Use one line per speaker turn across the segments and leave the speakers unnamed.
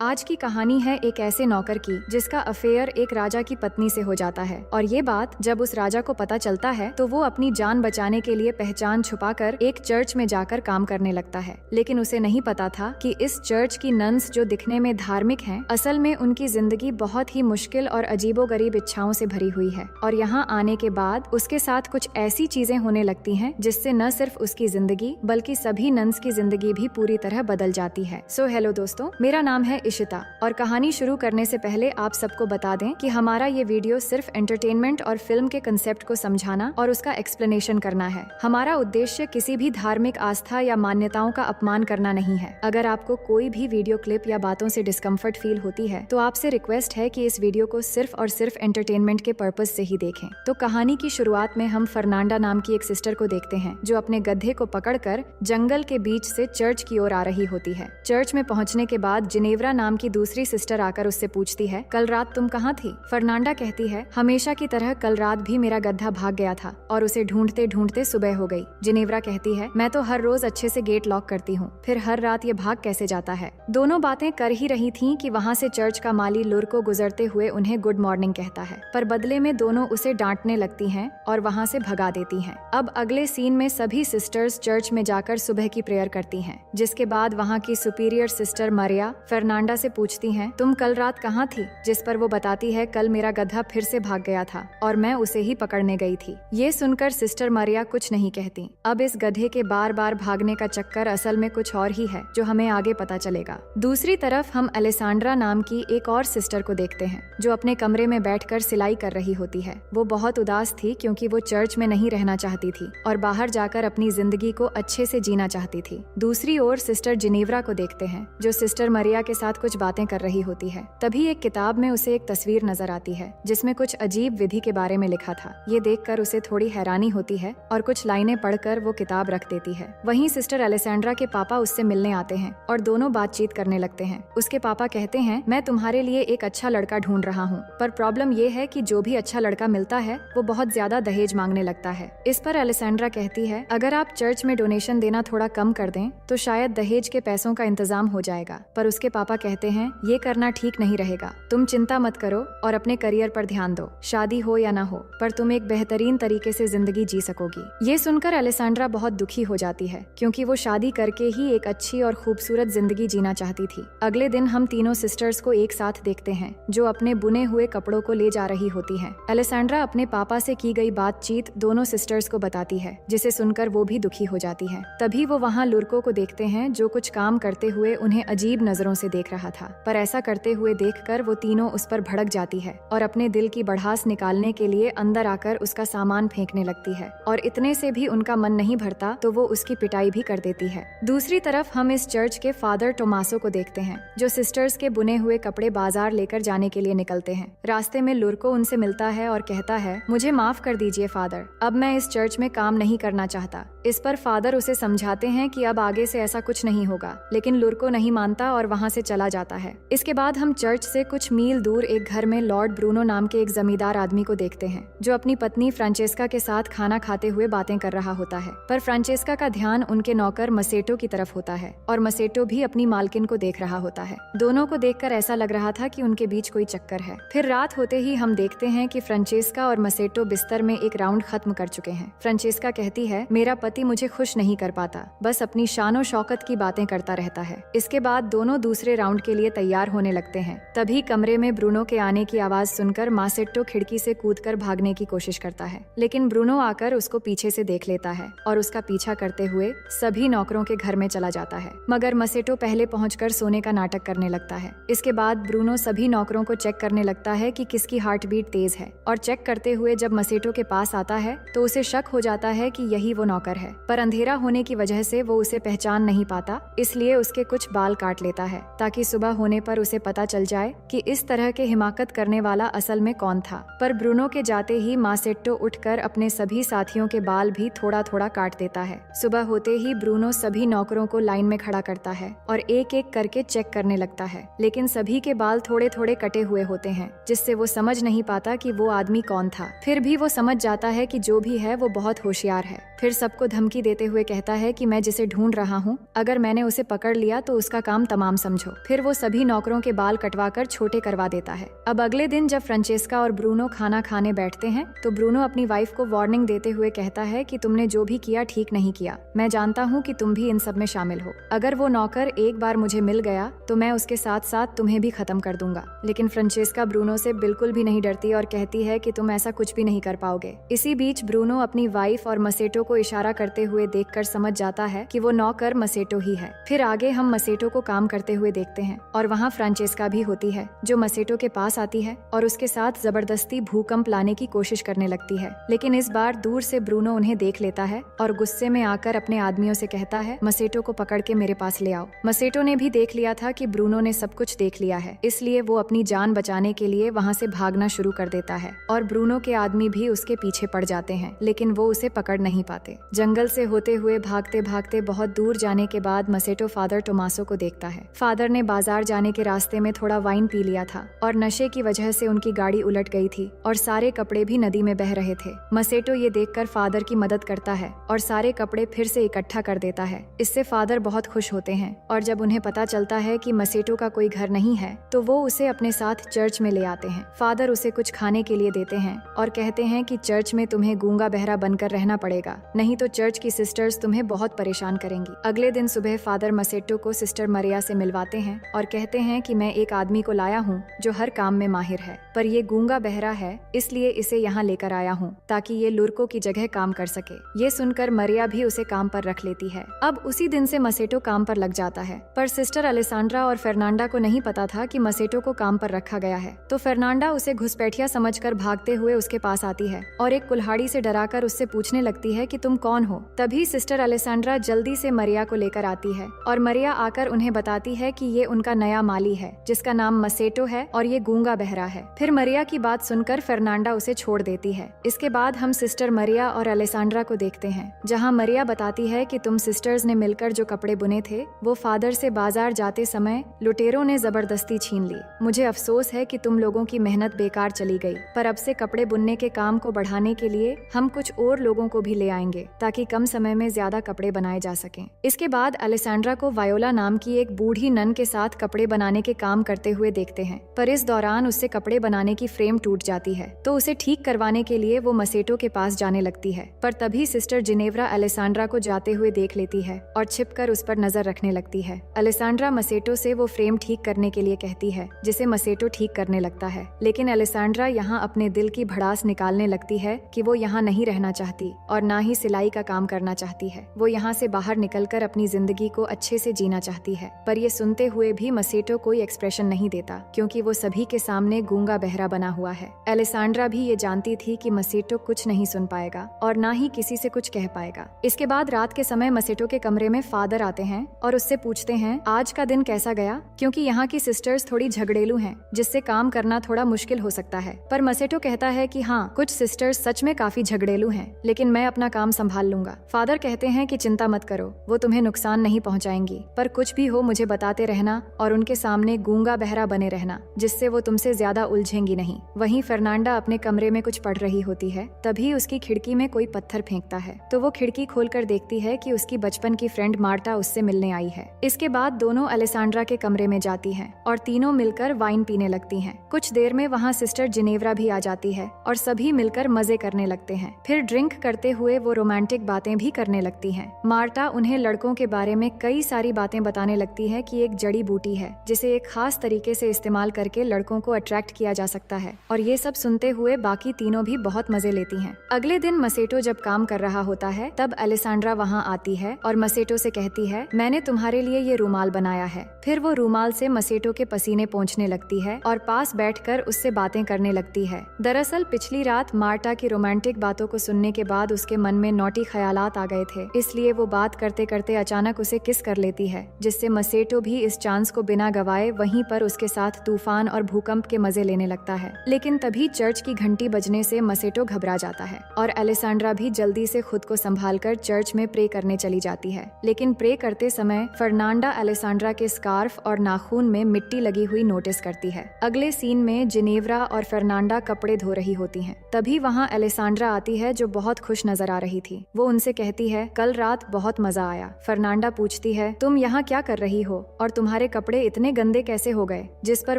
आज की कहानी है एक ऐसे नौकर की जिसका अफेयर एक राजा की पत्नी से हो जाता है और ये बात जब उस राजा को पता चलता है तो वो अपनी जान बचाने के लिए पहचान छुपाकर एक चर्च में जाकर काम करने लगता है। लेकिन उसे नहीं पता था कि इस चर्च की नन्स जो दिखने में धार्मिक हैं, असल में उनकी जिंदगी बहुत ही मुश्किल और अजीबोगरीब इच्छाओं से भरी हुई है। और यहाँ आने के बाद उसके साथ कुछ ऐसी चीजें होने लगती हैं जिससे न सिर्फ उसकी जिंदगी बल्कि सभी नन्स की जिंदगी भी पूरी तरह बदल जाती है। सो हेलो दोस्तों, मेरा नाम है इशिता और कहानी शुरू करने से पहले आप सबको बता दें कि हमारा ये वीडियो सिर्फ एंटरटेनमेंट और फिल्म के कंसेप्ट को समझाना और उसका एक्सप्लेनेशन करना है। हमारा उद्देश्य किसी भी धार्मिक आस्था या मान्यताओं का अपमान करना नहीं है। अगर आपको कोई भी वीडियो क्लिप या बातों से डिस्कम्फर्ट फील होती है तो आपसे रिक्वेस्ट है कि इस वीडियो को सिर्फ और सिर्फ एंटरटेनमेंट के पर्पज से ही देखें। तो कहानी की शुरुआत में हम फर्नांडा नाम की एक सिस्टर को देखते हैं जो अपने गधे को पकड़कर जंगल के बीच से चर्च की ओर आ रही होती है। चर्च में पहुंचने के बाद जिनेवरा नाम की दूसरी सिस्टर आकर उससे पूछती है, कल रात तुम कहाँ थी? फर्नांडा कहती है, हमेशा की तरह कल रात भी मेरा गधा भाग गया था और उसे ढूंढते ढूंढते सुबह हो गई। जिनेवरा कहती है, मैं तो हर रोज अच्छे से गेट लॉक करती हूँ, फिर हर रात ये भाग कैसे जाता है? दोनों बातें कर ही रही थीं कि वहाँ से चर्च का माली लुर को गुजरते हुए उन्हें गुड मॉर्निंग कहता है, पर बदले में दोनों उसे डांटने लगती हैं और वहाँ से भगा देती हैं। अब अगले सीन में सभी सिस्टर्स चर्च में जाकर सुबह की प्रेयर करती हैं, जिसके बाद वहाँ की सुपीरियर सिस्टर मरिया फर्नांडा से पूछती हैं, तुम कल रात कहाँ थी? जिस पर वो बताती है, कल मेरा गधा फिर से भाग गया था और मैं उसे ही पकड़ने गई थी। ये सुनकर सिस्टर मरिया कुछ नहीं कहती। अब इस गधे के बार बार भागने का चक्कर असल में कुछ और ही है जो हमें आगे पता चलेगा। दूसरी तरफ हम अलेसांड्रा नाम की एक और सिस्टर को देखते हैं जो अपने कमरे में बैठकर सिलाई कर रही होती है। वो बहुत उदास थी क्योंकि वो चर्च में नहीं रहना चाहती थी और बाहर जाकर अपनी जिंदगी को अच्छे से जीना चाहती थी। दूसरी ओर सिस्टर जिनेवरा को देखते हैं जो सिस्टर मरिया के साथ कुछ बातें कर रही होती है। तभी एक किताब में उसे एक तस्वीर नजर आती है जिसमें कुछ अजीब विधि के बारे में लिखा था। ये देखकर उसे थोड़ी हैरानी होती है और कुछ लाइनें पढ़कर वो किताब रख देती है। वहीं सिस्टर अलेसेंड्रा के पापा उससे मिलने आते हैं और दोनों बातचीत करने लगते हैं। उसके पापा कहते हैं, मैं तुम्हारे लिए एक अच्छा लड़का ढूंढ रहा हूँ, पर प्रॉब्लम ये है कि जो भी अच्छा लड़का मिलता है वो बहुत ज्यादा दहेज मांगने लगता है। इस पर अलेसेंड्रा कहती है, अगर आप चर्च में डोनेशन देना थोड़ा कम कर दें तो शायद दहेज के पैसों का इंतजाम हो जाएगा। पर उसके पापा कहते हैं, ये करना ठीक नहीं रहेगा, तुम चिंता मत करो और अपने करियर पर ध्यान दो। शादी हो या ना हो, पर तुम एक बेहतरीन तरीके से जिंदगी जी सकोगी। ये सुनकर अलेसांड्रा बहुत दुखी हो जाती है क्योंकि वो शादी करके ही एक अच्छी और खूबसूरत जिंदगी जीना चाहती थी। अगले दिन हम तीनों सिस्टर्स को एक साथ देखते हैं जो अपने बुने हुए कपड़ों को ले जा रही होती हैं। अलेसांड्रा अपने पापा से की गई बातचीत दोनों सिस्टर्स को बताती है, जिसे सुनकर वो भी दुखी हो जाती है। तभी वो वहाँ लुर्को को देखते हैं जो कुछ काम करते हुए उन्हें अजीब नजरों से देख रहा था, पर ऐसा करते हुए देखकर वो तीनों उस पर भड़क जाती है और अपने दिल की भड़ास निकालने के लिए अंदर आकर उसका सामान फेंकने लगती है। और इतने से भी उनका मन नहीं भरता तो वो उसकी पिटाई भी कर देती है। दूसरी तरफ हम इस चर्च के फादर टोमासो को देखते हैं जो सिस्टर्स के बुने हुए कपड़े बाजार लेकर जाने के लिए निकलते हैं। रास्ते में लुर्को उनसे मिलता है और कहता है, मुझे माफ कर दीजिए फादर, अब मैं इस चर्च में काम नहीं करना चाहता। इस पर फादर उसे समझाते हैं कि अब आगे से ऐसा कुछ नहीं होगा, लेकिन लुर्को नहीं मानता और वहाँ से चला जाता है। इसके बाद हम चर्च से कुछ मील दूर एक घर में लॉर्ड ब्रूनो नाम के एक जमींदार आदमी को देखते हैं जो अपनी पत्नी फ्रांचेस्का के साथ खाना खाते हुए बातें कर रहा होता है। पर फ्रांचेस्का का ध्यान उनके नौकर मसेटो की तरफ होता है और मसेटो भी अपनी मालकिन को देख रहा होता है। दोनों को देखकर ऐसा लग रहा था कि उनके बीच कोई चक्कर है। फिर रात होते ही हम देखते हैं कि फ्रांचेस्का और मसेटो बिस्तर में एक राउंड खत्म कर चुके हैं। फ्रांचेस्का कहती है, मेरा पति मुझे खुश नहीं कर पाता, बस अपनी शानो शौकत की बातें करता रहता है। इसके बाद दोनों दूसरे राउंड के लिए तैयार होने लगते हैं। तभी कमरे में ब्रूनो के आने की आवाज सुनकर मासेट्टो खिड़की से कूदकर भागने की कोशिश करता है, लेकिन ब्रूनो आकर उसको पीछे से देख लेता है और उसका पीछा करते हुए सभी नौकरों के घर में चला जाता है। मगर मसेटो पहले पहुंचकर सोने का नाटक करने लगता है। इसके बाद ब्रूनो सभी नौकरों को चेक करने लगता है कि किसकी हार्ट बीट तेज है और चेक करते हुए जब मसेटो के पास आता है तो उसे शक हो जाता है कि यही वो नौकर है, पर अंधेरा होने की वजह से वो उसे पहचान नहीं पाता, इसलिए उसके कुछ बाल काट लेता है ताकि सुबह होने पर उसे पता चल जाए कि इस तरह के हिमाकत करने वाला असल में कौन था। पर ब्रूनो के जाते ही मासेट्टो उठकर अपने सभी साथियों के बाल भी थोड़ा थोड़ा काट देता है। सुबह होते ही ब्रूनो सभी नौकरों को लाइन में खड़ा करता है और एक एक करके चेक करने लगता है, लेकिन सभी के बाल थोड़े थोड़े कटे हुए होते हैं जिससे वो समझ नहीं पाता कि वो आदमी कौन था। फिर भी वो समझ जाता है कि जो भी है वो बहुत होशियार है। फिर सबको धमकी देते हुए कहता है कि मैं जिसे ढूंढ रहा हूँ, अगर मैंने उसे पकड़ लिया तो उसका काम तमाम समझो। फिर वो सभी नौकरों के बाल कटवाकर छोटे करवा देता है। अब अगले दिन जब फ्रांचेस्का और ब्रूनो खाना खाने बैठते हैं तो ब्रूनो अपनी वाइफ को वार्निंग देते हुए कहता है कि तुमने जो भी किया ठीक नहीं किया। मैं जानता हूँ कि तुम भी इन सब में शामिल हो। अगर वो नौकर एक बार मुझे मिल गया तो मैं उसके साथ साथ तुम्हें भी खत्म कर दूंगा। लेकिन फ्रांचेस्का ब्रूनो से बिल्कुल भी नहीं डरती और कहती है कि तुम ऐसा कुछ भी नहीं कर पाओगे। इसी बीच ब्रूनो अपनी वाइफ और मसेटो को इशारा करते हुए देखकर समझ जाता है कि वो नौकर मसेटो ही है। फिर आगे हम मसेटो को काम करते हुए देखते हैं और वहाँ फ्रांचेस्का भी होती है जो मसेटो के पास आती है और उसके साथ जबरदस्ती भूकंप लाने की कोशिश करने लगती है। लेकिन इस बार दूर से ब्रूनो उन्हें देख लेता है और गुस्से में आकर अपने आदमियों से कहता है, मसेटो को पकड़ के मेरे पास ले आओ। मसेटो ने भी देख लिया था कि ब्रूनो ने सब कुछ देख लिया है, इसलिए वो अपनी जान बचाने के लिए वहाँ से भागना शुरू कर देता है और ब्रूनो के आदमी भी उसके पीछे पड़ जाते हैं, लेकिन वो उसे पकड़ नहीं पाते। जंगल से होते हुए भागते भागते बहुत दूर जाने के बाद मसेटो फादर टोमासो को देखता है। फादर ने बाजार जाने के रास्ते में थोड़ा वाइन पी लिया था और नशे की वजह से उनकी गाड़ी उलट गई थी और सारे कपड़े भी नदी में बह रहे थे। मसेटो ये देखकर फादर की मदद करता है और सारे कपड़े फिर से इकट्ठा कर देता है। इससे फादर बहुत खुश होते हैं और जब उन्हें पता चलता है कि मसेटो का कोई घर नहीं है तो वो उसे अपने साथ चर्च में ले आते हैं। फादर उसे कुछ खाने के लिए देते हैं और कहते हैं कि चर्च में तुम्हें गूंगा बहरा बनकर रहना पड़ेगा, नहीं तो चर्च की सिस्टर्स तुम्हें बहुत परेशान करेंगी। अगले दिन सुबह फादर मसेटो को सिस्टर मरिया से मिलवाते हैं और कहते हैं कि मैं एक आदमी को लाया हूँ जो हर काम में माहिर है, पर ये गूंगा बहरा है इसलिए इसे यहाँ लेकर आया हूँ ताकि ये लुर्को की जगह काम कर सके। ये सुनकर मरिया भी उसे काम पर रख लेती है। अब उसी दिन से मसेटो काम पर लग जाता है, पर सिस्टर अलेसांड्रा और फर्नांडा को नहीं पता था कि मसेटो को काम पर रखा गया है। तो फर्नांडा उसे घुसपैठिया समझकर भागते हुए उसके पास आती है और एक कुल्हाड़ी से डराकर उससे पूछने लगती है कि तुम कौन हो। तभी सिस्टर अलेसांड्रा जल्दी से मरिया को लेकर आती है और मरिया आकर उन्हें बताती है कि ये उनका नया माली है जिसका नाम मसेटो है और ये गूंगा बहरा है। फिर मरिया की बात सुनकर फर्नांडा उसे छोड़ देती है। इसके बाद हम सिस्टर मरिया और अलेसांड्रा को देखते हैं जहाँ मरिया बताती है कि तुम सिस्टर्स ने मिलकर जो कपड़े बुने थे वो फादर से बाजार जाते समय लुटेरों ने जबरदस्ती छीन ली। मुझे अफसोस है कि तुम लोगों की मेहनत बेकार चली गई, पर अब से कपड़े बुनने के काम को बढ़ाने के लिए हम कुछ और लोगों को भी ले आएंगे ताकि कम समय में ज्यादा कपड़े बनाए जा सकें। इसके बाद अलेसांड्रा को वायोला नाम की एक बूढ़ी नन के साथ कपड़े बनाने के काम करते हुए देखते हैं, पर इस दौरान उससे कपड़े बनाने की फ्रेम टूट जाती है तो उसे ठीक करवाने के लिए वो मसेटो के पास जाने लगती है। पर तभी सिस्टर जिनेव्रा अलेसांड्रा को जाते हुए देख लेती है और छिपकर उस पर नजर रखने लगती है। अलेसांड्रा मसेटो से वो फ्रेम ठीक करने के लिए कहती है जिसे मसेटो ठीक करने लगता है, लेकिन अलेसांड्रा यहाँ अपने दिल की भड़ास निकालने लगती है कि वो यहाँ नहीं रहना चाहती और ना ही सिलाई का काम करना चाहती है। वो यहाँ से बाहर निकलकर अपनी जिंदगी को अच्छे से जीना चाहती है। पर ये सुनते हुए भी मसेटो कोई एक्सप्रेशन नहीं देता क्योंकि वो सभी के सामने गूंगा बहरा बना हुआ है। अलेसांड्रा भी ये जानती थी कि मसेटो कुछ नहीं सुन पाएगा और ना ही किसी से कुछ कह पाएगा। इसके बाद रात के समय मसेटो के कमरे में फादर आते हैं और उससे पूछते हैं आज का दिन कैसा गया, क्योंकि यहाँ की सिस्टर्स थोड़ी झगड़ेलू हैं जिससे काम करना थोड़ा मुश्किल हो सकता है। पर मसेटो कहता है कि हाँ, कुछ सिस्टर्स सच में काफी झगड़ेलू हैं, लेकिन मैं अपना काम संभाल लूंगा। फादर कहते हैं कि चिंता मत करो, वो तुम्हें नुकसान नहीं पहुँचाएंगी, पर कुछ भी हो मुझे बताते रहना और उनके सामने गूंगा बहरा बने रहना जिससे वो तुमसे ज्यादा उलझेंगी नहीं। वहीं फर्नांडा अपने कमरे में कुछ पढ़ रही होती है, तभी उसकी खिड़की में कोई पत्थर फेंकता है तो वो खिड़की खोलकर देखती है कि उसकी बचपन की फ्रेंड मार्टा उससे मिलने आई है। इसके बाद दोनों अलेसांड्रा के कमरे में जाती हैं और तीनों मिलकर वाइन पीने लगती हैं। कुछ देर में वहाँ सिस्टर जिनेव्रा भी आ जाती है और सभी मिलकर मजे करने लगते हैं। फिर ड्रिंक करते हुए वो रोमांटिक बातें भी करने लगती हैं। मार्टा उन्हें लड़कों के बारे में कई सारी बातें बताने लगती है कि एक जड़ी बूटी है जिसे एक खास तरीके से इस्तेमाल करके लड़कों को अट्रैक्ट किया जा सकता है और ये सब सुनते हुए बाकी तीनों भी बहुत मजे लेती हैं। अगले दिन मसेटो जब काम कर रहा होता है तब अलेसांड्रा वहाँ आती है और मसेटो से कहती है मैंने तुम्हारे लिए ये रूमाल बनाया है। फिर वो रूमाल से मसेटो के पसीने पोंछने लगती है और पास बैठकर उससे बातें करने लगती है। दरअसल पिछली रात मार्टा की रोमांटिक बातों को सुनने के बाद उसके मन में नौटी ख्यालात आ गए थे, इसलिए वो बात करते करते अचानक उसे किस कर लेती है जिससे मसेटो भी इस चांस को बिना गवाए वहीं पर उसके साथ तूफान और भूकंप के मजे लेने लगता है। लेकिन तभी चर्च की घंटी बजने से मसेटो घबरा जाता है और अलेसांड्रा भी जल्दी से खुद को संभालकर चर्च में प्रे करने चली जाती है। लेकिन प्रे करते समय फर्नांडा अलेसांड्रा के स्कार्फ और नाखून में मिट्टी लगी हुई नोटिस करती है। अगले सीन में जिनेव्रा और फर्नांडा कपड़े धो रही होती हैं। तभी वहाँ अलेसांड्रा आती है जो बहुत खुश नजर आ रही थी। वो उनसे कहती है कल रात बहुत मजा आया। फर्नांडा पूछती है तुम यहाँ क्या कर रही हो और तुम्हारे तुम्हारे कपड़े इतने गंदे कैसे हो गए? जिस पर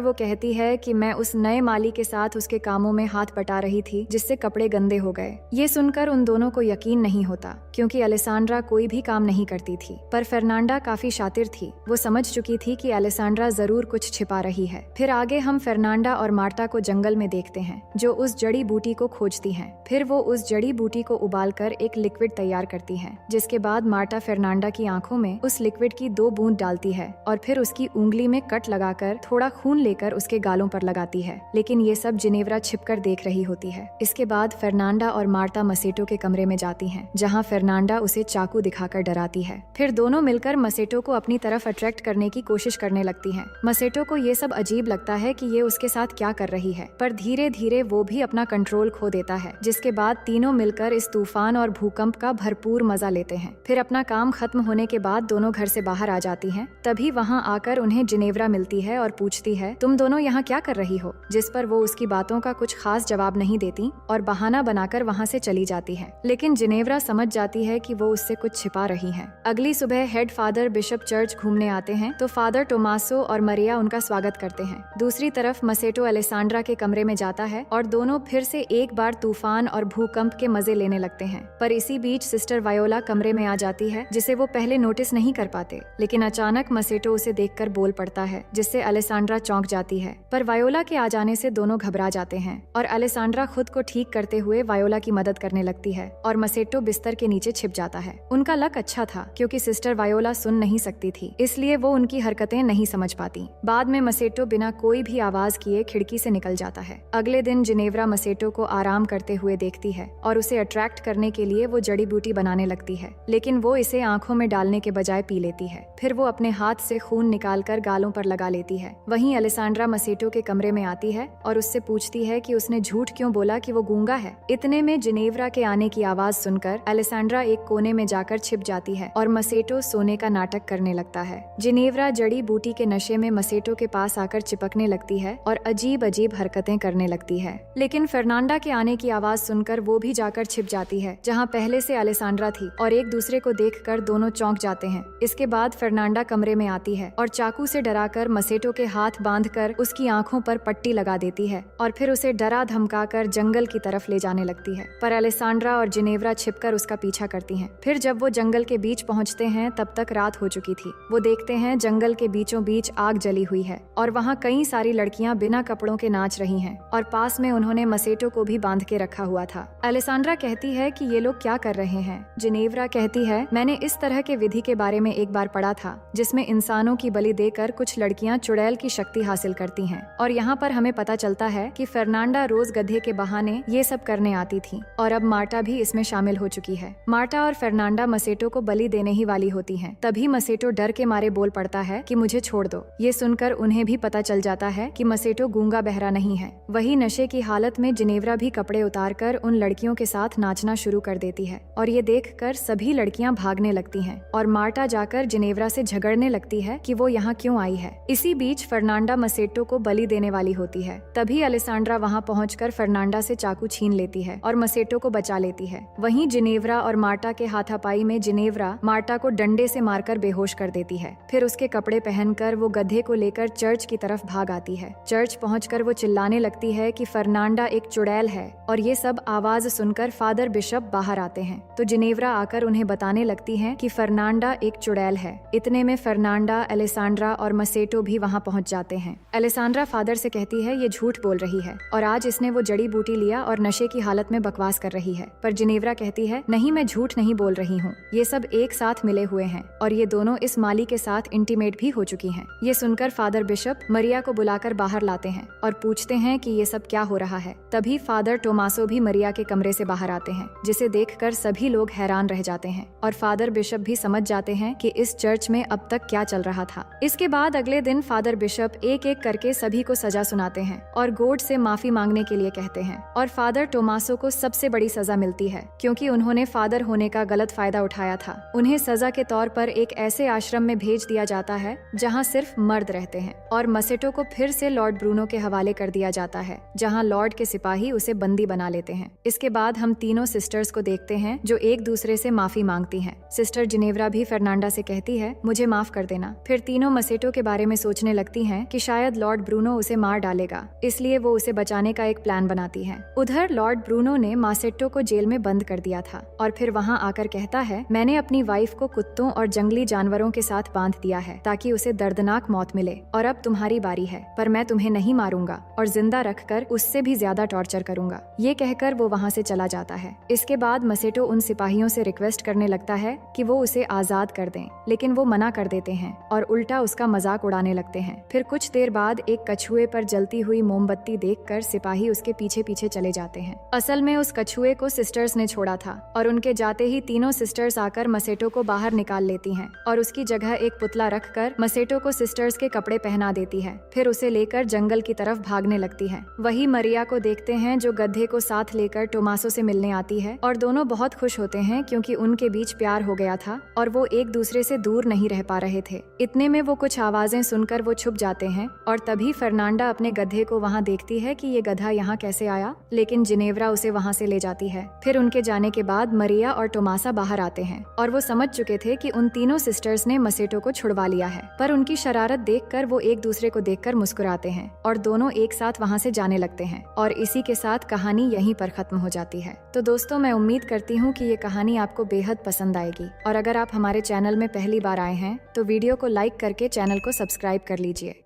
वो कहती है कि मैं उस नए माली के साथ उसके कामों में हाथ बटा रही थी जिससे कपड़े गंदे हो गए। ये सुनकर उन दोनों को यकीन नहीं होता क्योंकि अलेसांड्रा कोई भी काम नहीं करती थी, पर फर्नांडा काफी शातिर थी। वो समझ चुकी थी कि अलेसांड्रा जरूर कुछ छिपा रही है। फिर आगे हम फर्नांडा और मार्टा को जंगल में देखते हैं जो उस जड़ी बूटी को खोजती हैं। फिर वो उस जड़ी बूटी को उबालकर एक लिक्विड तैयार करती है, जिसके बाद मार्टा फर्नांडा की आंखों में उस लिक्विड की 2 बूंद डालती है और फिर उसकी उंगली में कट लगाकर थोड़ा खून लेकर उसके गालों पर लगाती है। लेकिन ये सब जिनेव्रा छिपकर देख रही होती है। इसके बाद फर्नांडा और मार्टा मसेटो के कमरे में जाती हैं, जहां फर्नांडा उसे चाकू दिखाकर डराती है। फिर दोनों मिलकर मसेटो को अपनी तरफ अट्रैक्ट करने की कोशिश करने लगती हैं। मसेटो को ये सब अजीब लगता है कि ये उसके साथ क्या कर रही है, पर धीरे धीरे वो भी अपना कंट्रोल खो देता है, जिसके बाद तीनों मिलकर इस तूफान और भूकंप का भरपूर मजा लेते हैं। फिर अपना काम खत्म होने के बाद दोनों घर से बाहर आ जाती हैं। तभी वहाँ आकर उन्हें जिनेव्रा मिलती है और पूछती है, तुम दोनों यहाँ क्या कर रही हो? जिस पर वो उसकी बातों का कुछ खास जवाब नहीं देती और बहाना बनाकर वहाँ से चली जाती है। लेकिन जिनेव्रा समझ जाती है कि वो उससे कुछ छिपा रही है। अगली सुबह हेड फादर बिशप चर्च घूमने आते हैं तो फादर टोमासो और मरिया उनका स्वागत करते हैं। दूसरी तरफ मसेटो अलेसांड्रा के कमरे में जाता है और दोनों फिर से एक बार तूफान और भूकंप के मजे लेने लगते हैं। पर इसी बीच सिस्टर वायोला कमरे में आ जाती है, जिसे वो पहले नोटिस नहीं कर पाते। लेकिन अचानक मसेटो उसे देखकर बोल पड़ता है, जिससे अलेसांड्रा चौंक जाती है। पर वायोला के आ जाने से दोनों घबरा जाते हैं और अलेसांड्रा खुद को ठीक करते हुए वायोला की मदद करने लगती है और मसेटो बिस्तर के नीचे छिप जाता है। उनका लक अच्छा था क्योंकि सिस्टर वायोला सुन नहीं सकती थी, इसलिए वो उनकी हरकतें नहीं समझ पाती। बाद में मसेटो बिना कोई भी आवाज किए खिड़की से निकल जाता है। अगले दिन जिनेव्रा मसेटो को आराम करते हुए देखती है और उसे अट्रैक्ट करने के लिए वो जड़ी बूटी बनाने लगती है, लेकिन वो इसे आंखों में डालने के बजाय पी लेती है। फिर वो अपने हाथ से खून निकालकर गालों पर लगा लेती है। वहीं अलेसांड्रा मसेटो के कमरे में आती है और उससे पूछती है कि उसने झूठ क्यों बोला कि वो गूंगा है। इतने में जिनेव्रा के आने की आवाज सुनकर अलेसांड्रा एक कोने में जाकर छिप जाती है और मसेटो सोने का नाटक करने लगता है। जिनेव्रा जड़ी बूटी के नशे में मसेटो के पास आकर चिपकने लगती है और अजीब अजीब हरकतें करने लगती है। लेकिन फर्नांडा के आने की आवाज सुनकर वो भी जाकर छिप जाती है जहाँ पहले से अलेसांड्रा थी और एक दूसरे को देखकर दोनों चौंक जाते हैं। इसके बाद फर्नांडा कमरे में आती है और चाकू से डराकर मसेटो के हाथ बांधकर उसकी आंखों पर पट्टी लगा देती है और फिर उसे डरा धमकाकर जंगल की तरफ ले जाने लगती है। पर अलेसांड्रा और जिनेव्रा छिपकर उसका पीछा करती हैं। फिर जब वो जंगल के बीच पहुंचते हैं तब तक रात हो चुकी थी। वो देखते हैं जंगल के बीचों बीच आग जली हुई है और वहाँ कई सारी लड़कियां बिना कपड़ों के नाच रही हैं और पास में उन्होंने मसेटो को भी बांध के रखा हुआ था। अलेसांड्रा कहती है कि ये लोग क्या कर रहे हैं। जिनेव्रा कहती है, मैंने इस तरह के विधि के बारे में एक बार पढ़ा था जिसमें इंसानों की बलि देकर कुछ लड़कियां चुड़ैल की शक्ति हासिल करती हैं और यहाँ पर हमें पता चलता है कि फर्नांडा रोज गधे के बहाने ये सब करने आती थी और अब मार्टा भी इसमें शामिल हो चुकी है। मार्टा और फर्नांडा मसेटो को बलि देने ही वाली होती हैं। तभी मसेटो डर के मारे बोल पड़ता है कि मुझे छोड़ दो। ये सुनकर उन्हें भी पता चल जाता है कि मसेटो गूंगा बहरा नहीं है। वही नशे की हालत में जिनेव्रा भी कपड़े उतारकर उन लड़कियों के साथ नाचना शुरू कर देती है और ये देखकर सभी लड़कियां भागने लगती हैं और मार्टा जाकर जिनेव्रा से झगड़ने लगती है कि वो यहाँ क्यों आई है। इसी बीच फर्नांडा मसेटो को बलि देने वाली होती है। तभी अलेसांड्रा वहाँ पहुंचकर फर्नांडा से चाकू छीन लेती है और मसेटो को बचा लेती है। वहीं जिनेव्रा और मार्टा के हाथापाई में जिनेव्रा मार्टा को डंडे से मारकर बेहोश कर देती है। फिर उसके कपड़े पहनकर वो गधे को लेकर चर्च की तरफ भाग आती है। चर्च पहुंचकर वो चिल्लाने लगती है कि फर्नांडा एक चुड़ैल है और ये सब आवाज सुनकर फादर बिशप बाहर आते हैं तो जिनेव्रा आकर उन्हें बताने लगती है कि फर्नांडा एक चुड़ैल है। इतने में फर्नांडा, अलेसांड्रा और मसेटो भी वहाँ पहुँच जाते हैं। अलेसांड्रा फादर से कहती है ये झूठ बोल रही है और आज इसने वो जड़ी बूटी लिया और नशे की हालत में बकवास कर रही है। पर जिनेव्रा कहती है, नहीं, मैं झूठ नहीं बोल रही हूँ, ये सब एक साथ मिले हुए हैं और ये दोनों इस माली के साथ इंटीमेट भी हो चुकी हैं। ये सुनकर फादर बिशप मरिया को बुलाकर बाहर लाते हैं और पूछते हैं कि ये सब क्या हो रहा है। तभी फादर टोमासो भी मरिया के कमरे से बाहर आते हैं, जिसे देखकर सभी लोग हैरान रह जाते हैं और फादर बिशप भी समझ जाते हैं कि इस चर्च में अब तक क्या चल रहा था। इसके बाद अगले दिन फादर बिशप एक एक करके सभी को सजा सुनाते हैं और गॉड से माफी मांगने के लिए कहते हैं और फादर टोमासो को सबसे बड़ी सजा मिलती है क्योंकि उन्होंने फादर होने का गलत फायदा उठाया था। उन्हें सजा के तौर पर एक ऐसे आश्रम में भेज दिया जाता है जहाँ सिर्फ मर्द रहते हैं और मसेटो को फिर से लॉर्ड ब्रूनो के हवाले कर दिया जाता है जहाँ लॉर्ड के सिपाही उसे बंदी बना लेते हैं। इसके बाद हम तीनों सिस्टर्स को देखते हैं जो एक दूसरे से माफी मांगती हैं। सिस्टर जिनेव्रा भी फर्नांडा से कहती है, मुझे माफ कर देना। फिर तीनों मसेटो के बारे में सोचने लगती हैं कि शायद लॉर्ड ब्रूनो उसे मार डालेगा, इसलिए वो उसे बचाने का एक प्लान बनाती है। उधर लॉर्ड ब्रूनो ने मासेट्टो को जेल में बंद कर दिया था और फिर वहाँ आकर कहता है, मैंने अपनी वाइफ को कुत्तों और जंगली जानवरों के साथ बांध दिया है ताकि उसे दर्दनाक मौत मिले, और अब तुम्हारी बारी है, पर मैं तुम्हें नहीं मारूंगा और जिंदा रखकर उससे भी ज्यादा टॉर्चर करूंगा। ये कहकर वो वहाँ से चला जाता है। इसके बाद मसेटो उन सिपाहियों से रिक्वेस्ट करने लगता है कि वो उसे आजाद कर दें, लेकिन वो मना कर देते हैं और उल्टा उसका मजाक उड़ाने लगते हैं। फिर कुछ देर बाद एक कछुए पर जलती हुई मोमबत्ती देखकर सिपाही उसके पीछे पीछे चले जाते हैं। असल में उस कछुए को सिस्टर्स ने छोड़ा था और उनके जाते ही तीनों सिस्टर्स आकर मसेटो को बाहर निकाल लेती हैं और उसकी जगह एक पुतला रखकर मसेटो को सिस्टर्स के कपड़े पहना देती है। फिर उसे लेकर जंगल की तरफ भागने लगती है। वही मरिया को देखते हैं जो गधे को साथ लेकर टोमासो से मिलने आती है और दोनों बहुत खुश होते हैं क्योंकि उनके बीच प्यार हो गया था और वो एक दूसरे से दूर नहीं रह पा रहे थे। इतने में वो कुछ आवाजें सुनकर वो छुप जाते हैं और तभी फर्नांडा अपने गधे को वहाँ देखती है कि ये गधा यहाँ कैसे आया, लेकिन जिनेव्रा उसे वहाँ से ले जाती है। फिर उनके जाने के बाद मरिया और टोमासा बाहर आते हैं और वो समझ चुके थे कि उन तीनों सिस्टर्स ने मसेटो को छुड़वा लिया है, पर उनकी शरारत देखकर वो एक दूसरे को देखकर मुस्कुराते हैं और दोनों एक साथ वहाँ से जाने लगते हैं और इसी के साथ कहानी यहीं पर खत्म हो जाती है। तो दोस्तों, मैं उम्मीद करती हूँ कि ये कहानी आपको बेहद पसंद आएगी और अगर आप हमारे चैनल में पहली बार आए हैं तो वीडियो को लाइक करके चैनल को सब्सक्राइब कर लीजिए।